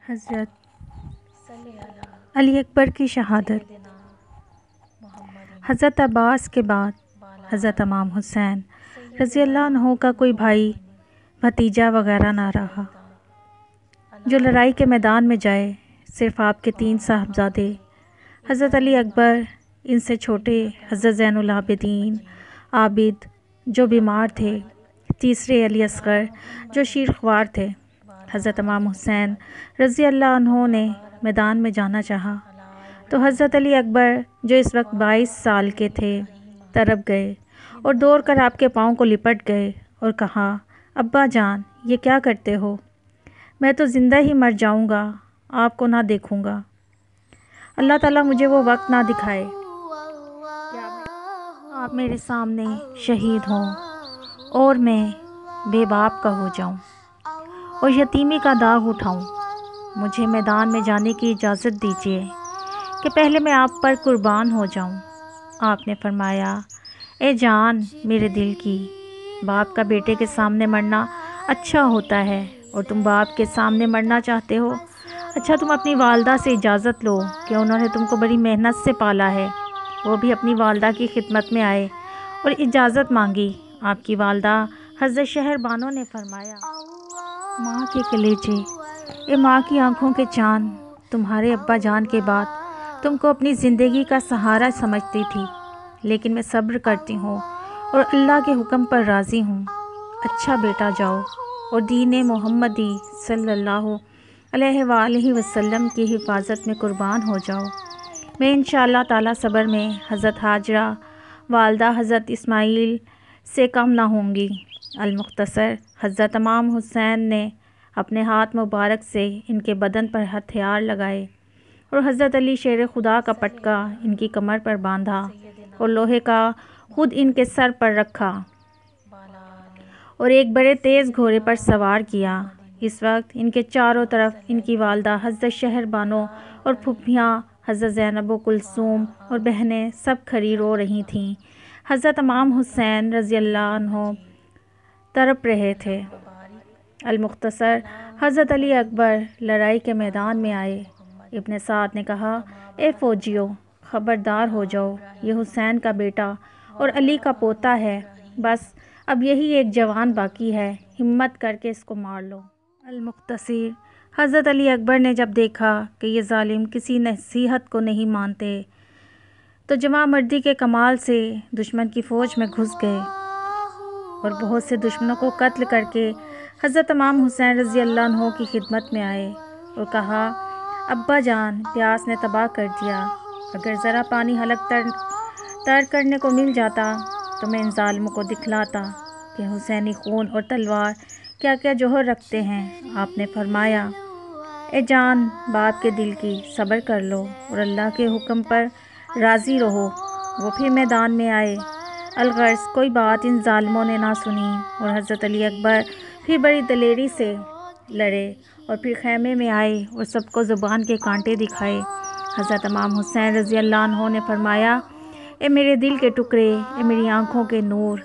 حضرت علی اکبر کی شہادت۔ حضرت عباس کے بعد حضرت امام حسین رضی اللہ عنہ کا کوئی بھائی بھتیجا وغیرہ نہ رہا جو لڑائی کے میدان میں جائے۔ صرف آپ کے 3 صاحبزادے حضرت علی اکبر، ان سے چھوٹے حضرت زین العابدین عابد جو بیمار تھے، تیسرے علی اصغر جو شیرخوار تھے۔ حضرت امام حسین رضی اللہ عنہ نے میدان میں جانا چاہا تو حضرت علی اکبر جو اس وقت 22 سال کے تھے تڑپ گئے اور دوڑ کر آپ کے پاؤں کو لپٹ گئے اور کہا، ابا جان یہ کیا کرتے ہو؟ میں تو زندہ ہی مر جاؤں گا، آپ کو نہ دیکھوں گا۔ اللہ تعالیٰ مجھے وہ وقت نہ دکھائے آپ میرے سامنے شہید ہوں اور میں بے باپ کا ہو جاؤں اور یتیمی کا داغ اٹھاؤں۔ مجھے میدان میں جانے کی اجازت دیجیے کہ پہلے میں آپ پر قربان ہو جاؤں۔ آپ نے فرمایا، اے جان میرے دل کی، باپ کا بیٹے کے سامنے مرنا اچھا ہوتا ہے اور تم باپ کے سامنے مرنا چاہتے ہو؟ اچھا تم اپنی والدہ سے اجازت لو کہ انہوں نے تم کو بڑی محنت سے پالا ہے۔ وہ بھی اپنی والدہ کی خدمت میں آئے اور اجازت مانگی۔ آپ کی والدہ حضرت شہر بانو نے فرمایا، ماں کے کلیجے، اے ماں کی آنکھوں کے چاند، تمہارے ابا جان کے بعد تم کو اپنی زندگی کا سہارا سمجھتی تھی، لیکن میں صبر کرتی ہوں اور اللہ کے حکم پر راضی ہوں۔ اچھا بیٹا جاؤ اور دین محمدی صلی اللہ علیہ وآلہ وسلم کی حفاظت میں قربان ہو جاؤ۔ میں انشاءاللہ تعالیٰ صبر میں حضرت ہاجرہ والدہ حضرت اسماعیل سے کم نہ ہوں گی۔ المختصر، حضرت امام حسین نے اپنے ہاتھ مبارک سے ان کے بدن پر ہتھیار لگائے اور حضرت علی شیر خدا کا پٹکا ان کی کمر پر باندھا اور لوہے کا خود ان کے سر پر رکھا اور ایک بڑے تیز گھوڑے پر سوار کیا۔ اس وقت ان کے چاروں طرف ان کی والدہ حضرت شہر بانو اور پھوپھیاں حضرت زینب و کلثوم اور بہنیں سب کھڑی رو رہی تھیں۔ حضرت امام حسین رضی اللہ عنہ تڑپ رہے تھے۔ المختصر، حضرت علی اکبر لڑائی کے میدان میں آئے۔ ابن سعد نے کہا، اے فوجیوں، خبردار ہو جاؤ، یہ حسین کا بیٹا اور علی کا پوتا ہے، بس اب یہی ایک جوان باقی ہے، ہمت کر کے اس کو مار لو۔ المختصر، حضرت علی اکبر نے جب دیکھا کہ یہ ظالم کسی نصیحت کو نہیں مانتے تو جمع مردی کے کمال سے دشمن کی فوج میں گھس گئے اور بہت سے دشمنوں کو قتل کر کے حضرت امام حسین رضی اللہ عنہ کی خدمت میں آئے اور کہا، ابا جان پیاس نے تباہ کر دیا، اگر ذرا پانی حلق تر کرنے کو مل جاتا تو میں ان ظالموں کو دکھلاتا کہ حسینی خون اور تلوار کیا کیا جوہر رکھتے ہیں۔ آپ نے فرمایا، اے جان باپ کے دل کی، صبر کر لو اور اللہ کے حکم پر راضی رہو۔ وہ پھر میدان میں آئے۔ الغرض کوئی بات ان ظالموں نے نہ سنی اور حضرت علی اکبر پھر بڑی دلیری سے لڑے اور پھر خیمے میں آئے اور سب کو زبان کے کانٹے دکھائے۔ حضرت امام حسین رضی اللہ عنہ نے فرمایا، اے میرے دل کے ٹکڑے، اے میری آنکھوں کے نور،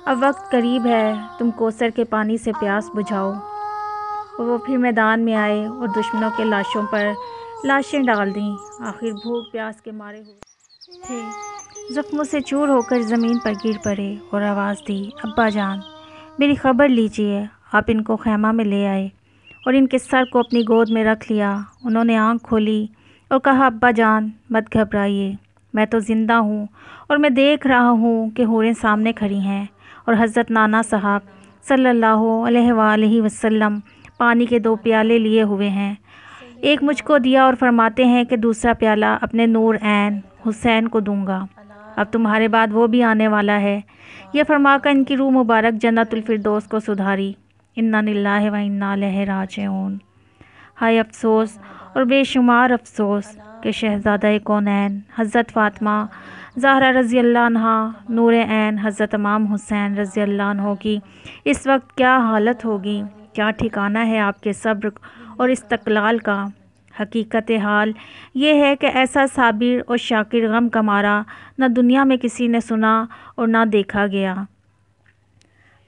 اب وقت قریب ہے، تم کوثر کے پانی سے پیاس بجھاؤ۔ اور وہ پھر میدان میں آئے اور دشمنوں کے لاشوں پر لاشیں ڈال دیں۔ آخر بھوک پیاس کے مارے ہوئے تھے، زخموں سے چور ہو کر زمین پر گر پڑے اور آواز دی، ابا جان میری خبر لیجئے۔ آپ ان کو خیمہ میں لے آئے اور ان کے سر کو اپنی گود میں رکھ لیا۔ انہوں نے آنکھ کھولی اور کہا، ابا جان مت گھبرائیے، میں تو زندہ ہوں اور میں دیکھ رہا ہوں کہ حوریں سامنے کھڑی ہیں اور حضرت نانا صاحب صلی اللہ علیہ وآلہ وسلم پانی کے 2 پیالے لیے ہوئے ہیں، ایک مجھ کو دیا اور فرماتے ہیں کہ دوسرا پیالہ اپنے نور عین حسین کو دوں گا، اب تمہارے بعد وہ بھی آنے والا ہے۔ یہ فرما کر ان کی روح مبارک جنت الفردوس کو سدھاری۔ انا للہ و انا الیہ راجعون۔ ہائے افسوس اور بے شمار افسوس کہ شہزادہ کونین حضرت فاطمہ زہرا رضی اللہ عنہا نور عین حضرت امام حسین رضی اللہ عنہ کی اس وقت کیا حالت ہوگی، کیا ٹھکانہ ہے آپ کے صبر اور استقلال کا۔ حقیقت حال یہ ہے کہ ایسا صابر اور شاکر غم کا مارا نہ دنیا میں کسی نے سنا اور نہ دیکھا گیا۔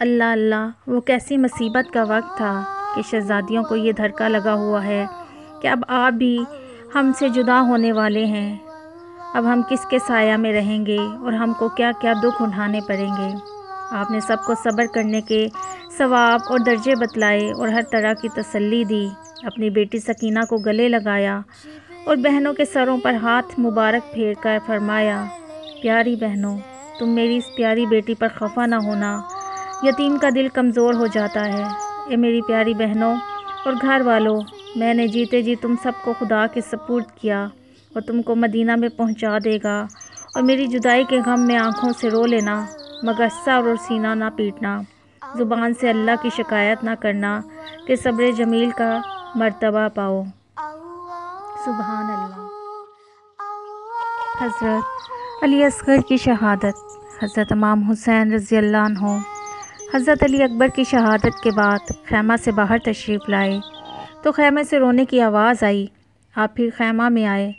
اللہ اللہ، وہ کیسی مصیبت کا وقت تھا کہ شہزادیوں کو یہ دھڑکا لگا ہوا ہے کہ اب آپ بھی ہم سے جدا ہونے والے ہیں۔ اب ہم کس کے سایہ میں رہیں گے اور ہم کو کیا کیا دکھ اٹھانے پڑیں گے۔ آپ نے سب کو صبر کرنے کے ثواب اور درجے بتلائے اور ہر طرح کی تسلی دی۔ اپنی بیٹی سکینہ کو گلے لگایا اور بہنوں کے سروں پر ہاتھ مبارک پھیر کر فرمایا، پیاری بہنوں، تم میری اس پیاری بیٹی پر خفا نہ ہونا، یتیم کا دل کمزور ہو جاتا ہے۔ اے میری پیاری بہنوں اور گھر والوں، میں نے جیتے جی تم سب کو خدا کے سپرد کیا اور تم کو مدینہ میں پہنچا دے گا، اور میری جدائی کے غم میں آنکھوں سے رو لینا، مگر سر اور سینہ نہ پیٹنا، زبان سے اللہ کی شکایت نہ کرنا کہ صبر جمیل کا مرتبہ پاؤ۔ سبحان اللہ۔ حضرت علی اصغر کی شہادت۔ حضرت امام حسین رضی اللہ عنہ حضرت علی اکبر کی شہادت کے بعد خیمہ سے باہر تشریف لائے تو خیمے سے رونے کی آواز آئی۔ آپ پھر خیمہ میں آئے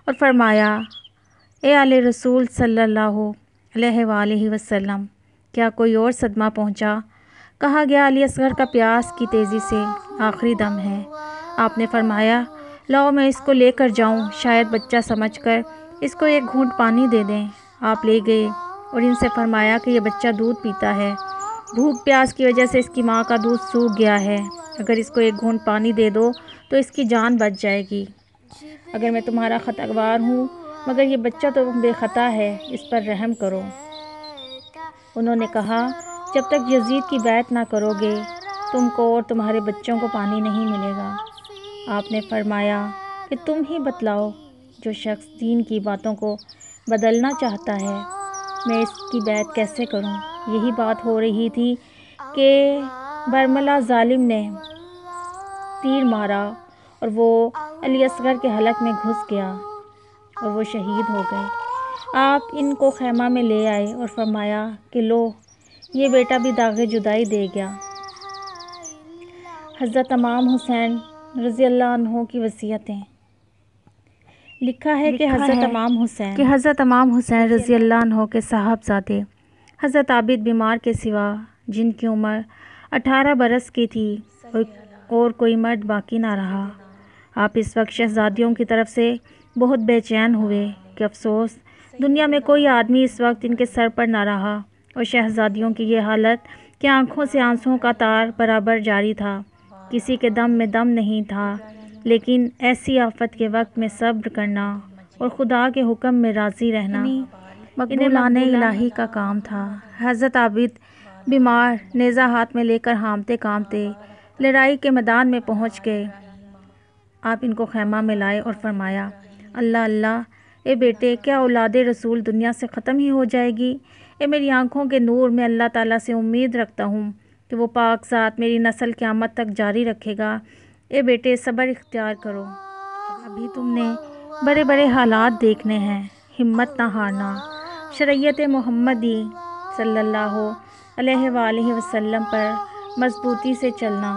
اور فرمایا، اے آل رسول صلی اللہ علیہ وآلہ وسلم، کیا کوئی اور صدمہ پہنچا؟ کہا گیا، علی اصغر کا پیاس کی تیزی سے آخری دم ہے۔ آپ نے فرمایا، لاؤ میں اس کو لے کر جاؤں، شاید بچہ سمجھ کر اس کو ایک گھونٹ پانی دے دیں۔ آپ لے گئے اور ان سے فرمایا کہ یہ بچہ دودھ پیتا ہے، بھوک پیاس کی وجہ سے اس کی ماں کا دودھ سوکھ گیا ہے، اگر اس کو ایک گھونٹ پانی دے دو تو اس کی جان بچ جائے گی۔ اگر میں تمہارا خطاوار ہوں مگر یہ بچہ تو بے خطا ہے، اس پر رحم کرو۔ انہوں نے کہا، جب تک یزید کی بیعت نہ کرو گے تم کو اور تمہارے بچوں کو پانی نہیں ملے گا۔ آپ نے فرمایا کہ تم ہی بتلاؤ، جو شخص دین کی باتوں کو بدلنا چاہتا ہے، میں اس کی بیعت کیسے کروں؟ یہی بات ہو رہی تھی کہ برملا ظالم نے تیر مارا اور وہ علی اصغر کے حلق میں گھس گیا اور وہ شہید ہو گئے۔ آپ ان کو خیمہ میں لے آئے اور فرمایا کہ لو، یہ بیٹا بھی داغ جدائی دے گیا۔ حضرت امام حسین رضی اللہ عنہ کی وصیتیں۔ لکھا ہے کہ حضرت امام حسین رضی اللہ عنہ کے صاحبزادے حضرت عابد بیمار کے سوا، جن کی عمر 18 برس کی تھی، اور کوئی مرد باقی نہ رہا۔ آپ اس وقت شہزادیوں کی طرف سے بہت بے چین ہوئے کہ افسوس، دنیا میں کوئی آدمی اس وقت ان کے سر پر نہ رہا، اور شہزادیوں کی یہ حالت کہ آنکھوں سے آنسوؤں کا تار برابر جاری تھا، کسی کے دم میں دم نہیں تھا، لیکن ایسی آفت کے وقت میں صبر کرنا اور خدا کے حکم میں راضی رہنا مقبولانہ الہی کا کام تھا۔ حضرت عابد بیمار نیزہ ہاتھ میں لے کر ہامتے کامتے لڑائی کے میدان میں پہنچ گئے۔ آپ ان کو خیمہ میں لائے اور فرمایا، اللہ اللہ، اے بیٹے، کیا اولاد رسول دنیا سے ختم ہی ہو جائے گی؟ اے میری آنکھوں کے نور، میں اللہ تعالیٰ سے امید رکھتا ہوں کہ وہ پاک ذات میری نسل قیامت تک جاری رکھے گا۔ اے بیٹے، صبر اختیار کرو، ابھی تم نے بڑے بڑے حالات دیکھنے ہیں، ہمت نہ ہارنا، شریعت محمدی صلی اللہ علیہ وآلہ وسلم پر مضبوطی سے چلنا۔